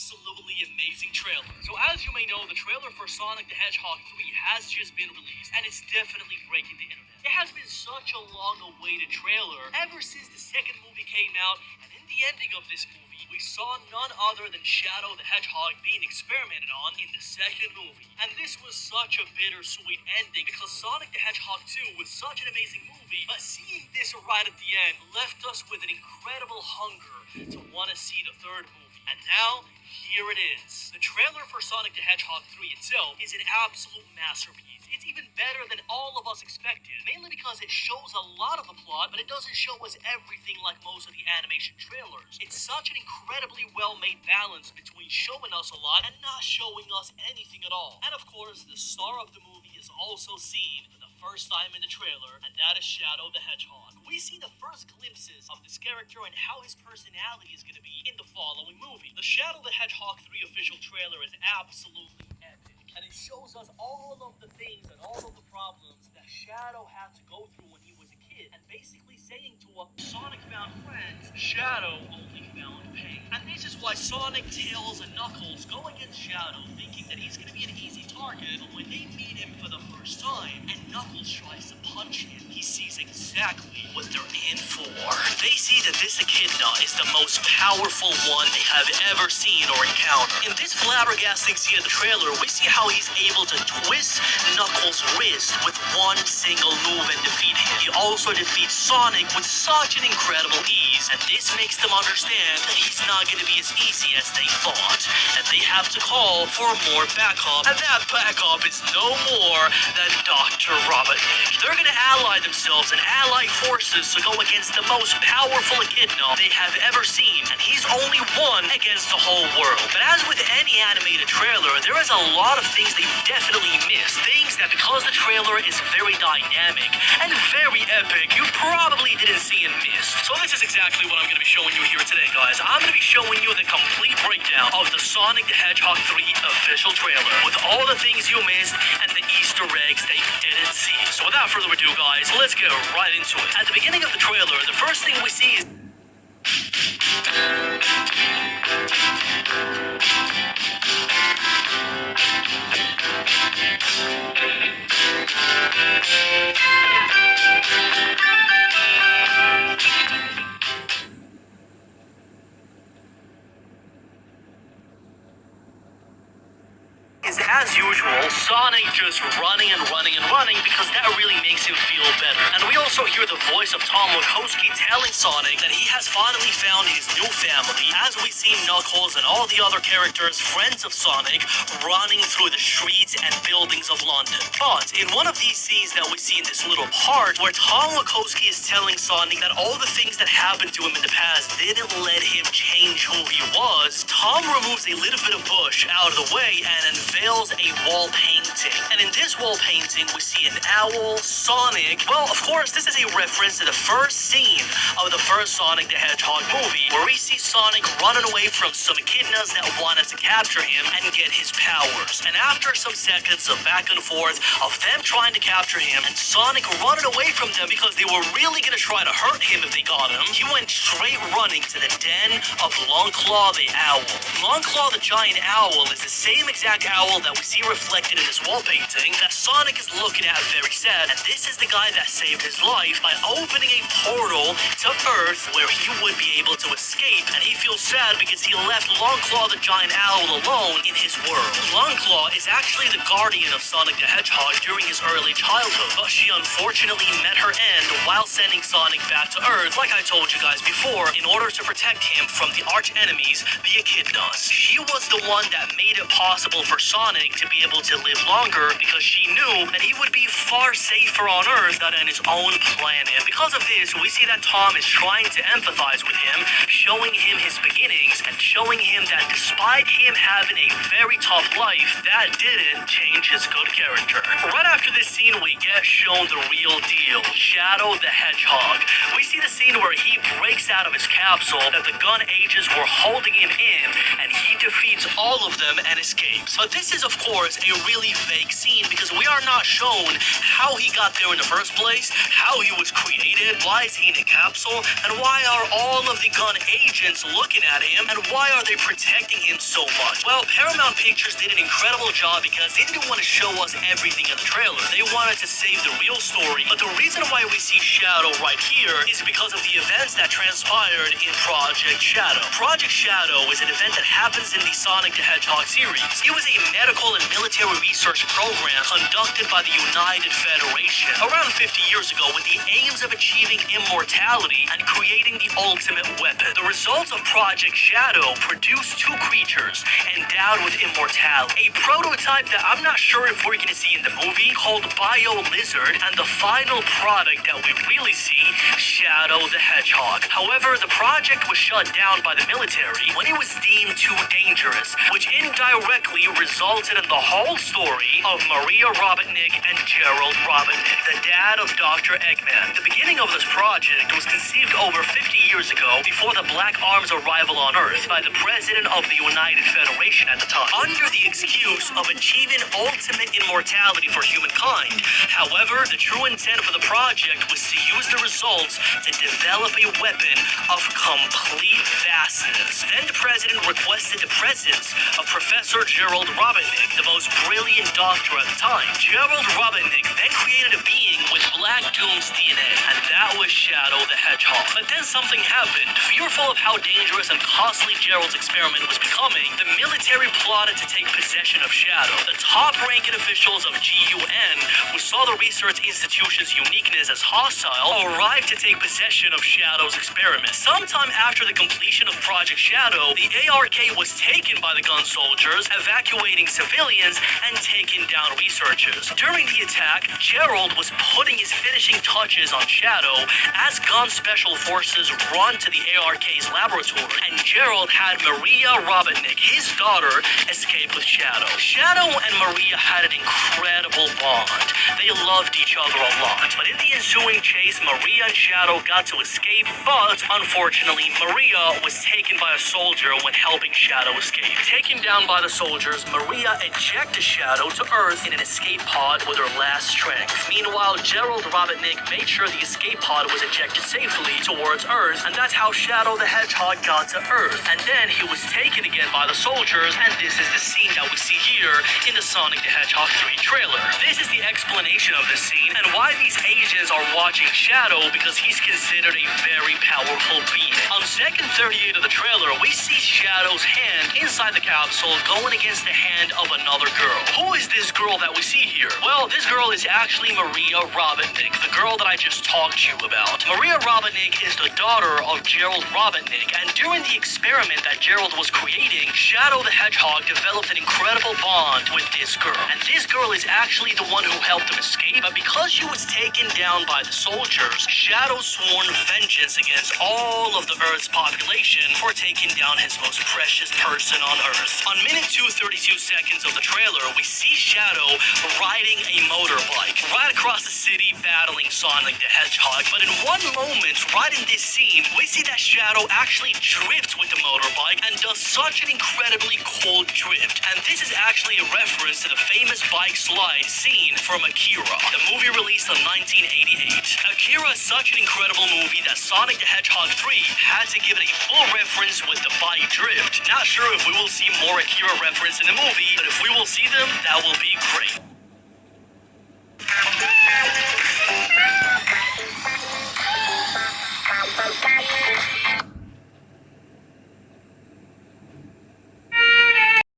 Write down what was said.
absolutely amazing trailer. So as you may know, the trailer for Sonic the Hedgehog 3 has just been released, and it's definitely breaking the internet. It has been such a long-awaited trailer ever since the second movie came out, and in the ending of this movie, we saw none other than Shadow the Hedgehog being experimented on in the second movie. And this was such a bittersweet ending because Sonic the Hedgehog 2 was such an amazing movie, but seeing this right at the end left us with an incredible hunger to want to see the third movie. And now, here it is. The trailer for Sonic the Hedgehog 3 itself is an absolute masterpiece. It's even better than all of us expected, mainly because it shows a lot of the plot, but it doesn't show us everything like most of the animation trailers. It's such an incredibly well-made balance between showing us a lot and not showing us anything at all. And of course, the star of the movie is also seen for the first time in the trailer, and that is Shadow the Hedgehog. We see the first glimpses of this character and how his personality is going to be in the following movie. The Shadow the Hedgehog 3 official trailer is absolutely epic, and it shows us all of the things and all of the problems that Shadow had to go through when he was a kid, and basically saying to a Sonic found friends, Shadow only found pain. And this is why Sonic, Tails, and Knuckles go against Shadow, thinking that he's going to be an easy target, but when they meet him for the first time, and Knuckles tries to punch him, he sees exactly what they're in for. They see that this echidna is the most powerful one they have ever seen or encountered. In this flabbergasting scene of the trailer, we see how he's able to twist Knuckles' wrist with one single move and defeat him. He also defeats Sonic with such an incredible ease, and this makes them understand that he's not going to be as easy as they thought, and they have to call for more backup, and that backup is no more than Dr. Robotnik. They're going to ally themselves and ally forces to go against the most powerful echidna they have ever seen, and he's only one against the whole world. But as with any animated trailer, there is a lot of things they definitely miss. Things that, because the trailer is very dynamic and very epic, you probably didn't see and miss. So this is exactly what I'm going to be showing you here today, guys. I'm going to be showing you the complete breakdown of the Sonic the Hedgehog 3 official trailer, with all the things you missed and the Easter eggs that you didn't see. So without further ado, guys, let's get right into it. At the beginning of the trailer, the first thing we see is as usual, Sonic just running and running and running because that really makes him feel better. And we also hear the voice of Tom Wachowski telling Sonic that he has finally found his new family, as we see Knuckles and all the other characters, friends of Sonic, running through the streets and buildings of London. But in one of these scenes that we see in this little part, where Tom Wachowski is telling Sonic that all the things that happened to him in the past didn't let him change who he was, Tom removes a little bit of bush out of the way and unveils a wall painting. And in this wall painting, we see an owl, Sonic. Well, of course, this is a reference to the first scene of the first Sonic the Hedgehog movie, where we see Sonic running away from some echidnas that wanted to capture him and get his powers. And after some seconds of back and forth of them trying to capture him and Sonic running away from them because they were really going to try to hurt him if they got him, he went straight running to the den of Longclaw the Owl. Longclaw the giant owl is the same exact owl that we see reflected in this wall painting that Sonic is looking at very sad, and this is the guy that saved his life by opening a portal to Earth where he would be able to escape, and he feels sad because he left Longclaw the giant owl alone in his world. Longclaw is actually the guardian of Sonic the Hedgehog during his early childhood, but she unfortunately met her end while sending Sonic back to Earth, like I told you guys before, in order to protect him from the arch enemies, the echidnas. She was the one that made it possible for Sonic to be able to live longer because she knew that he would be far safer on Earth than on his own planet. Because of this, we see that Tom is trying to empathize with him, showing him his beginnings and showing him that despite him having a very tough life, that didn't change his good character. Right after this scene, we get shown the real deal, Shadow the Hedgehog. We see the scene where he breaks out of his capsule that the gun agents were holding him in, and he defeats all of them and escapes. But this is, of course, a really fake scene because we are not shown how he got there in the first place, how he was created, why is he in a capsule, and why are all of the gun agents looking at him, and why are they protecting him so much? Well, Paramount Pictures did an incredible job because they didn't want to show us everything in the trailer. They wanted to save the real story, but the reason why we see Shadow right here is because of the events that transpired in Project Shadow. Project Shadow is an event that happens in the Sonic the Hedgehog series. It was a medical and military research program conducted by the United Federation around 50 years ago with the aims of achieving immortality and creating the ultimate weapon. The results of Project Shadow produced two creatures endowed with immortality. A prototype that I'm not sure if we're going to see in the movie called Bio Lizard, and the final product that we really see, Shadow the Hedgehog. However, the project was shut down by the military when it was deemed too dangerous, which indirectly resulted in the whole story of Maria Robotnik and Gerald Robotnik, the dad of Dr. Eggman. The beginning of this project was conceived over 50 years ago before the Black Arm's arrival on Earth by the president of the United Federation at the time, under the excuse of achieving ultimate immortality for humankind. However, the true intent for the project was to use the results to develop a weapon of complete vastness. Then the president requested the presence of Professor Gerald Robotnik, the most brilliant doctor at the time. Gerald Robotnik then created a being with Black Doom's DNA, and that was Shadow the Hedgehog. But then something happened. Fearful of how dangerous and costly Gerald's experiment was becoming, the military plotted to take possession of Shadow. The top-ranking officials of GUN, who saw the research institution's uniqueness as hostile, arrived to take possession of Shadow's experiment. Sometime after the completion of Project Shadow, the ARK was taken by the gun soldiers, evacuating civilians and taking down researchers. During the attack, Gerald was putting his finishing touches on Shadow as gun special forces run to the ARK's laboratory, and Gerald had Maria Robotnik, his daughter, escape with Shadow. Shadow and Maria had an incredible bond. They loved each other a lot, but in the ensuing chase, Maria and Shadow got to escape, but unfortunately, Maria was taken by a soldier when helping Shadow escape. Taken down by the soldiers, Maria ejected Shadow to Earth in an escape pod with her last strength. Meanwhile, Gerald Robotnik made sure the escape pod was ejected safely towards Earth, and that's how Shadow the Hedgehog got to Earth. And then he was taken again by the soldiers, and this is the scene that we see here in the Sonic the Hedgehog 3 trailer. This is the explanation of this scene and why these agents are watching Shadow, because he's considered a very powerful being. On second 38 of the trailer, we see Shadow's hand inside the capsule going against the hand of another girl. Who is this girl that we see here? Well, this girl is actually Maria Robotnik, the girl that I just talked to you about. Maria Robotnik is the daughter of Gerald Robotnik, and during the experiment that Gerald was creating, Shadow the Hedgehog developed an incredible bond with this girl. And this girl is actually the one who helped him escape, but because she was taken down by the soldiers, Shadow sworn vengeance against all of the Earth's population for taking down his most precious person on Earth. On minute 2:32 seconds of the trailer, we see Shadow riding a motorbike right across the city battling Sonic the Hedgehog. But in one moment, right in this scene, we see that Shadow actually drifts with the motorbike and does such an incredibly cool drift. And this is actually a reference to the famous bike slide scene from Akira, the movie released in 1988. Akira is such an incredible movie that Sonic the Hedgehog 3 had to give it a full reference with the bike drift. Not sure if we will see more Akira reference in the movie, but if we will see them, that will be great.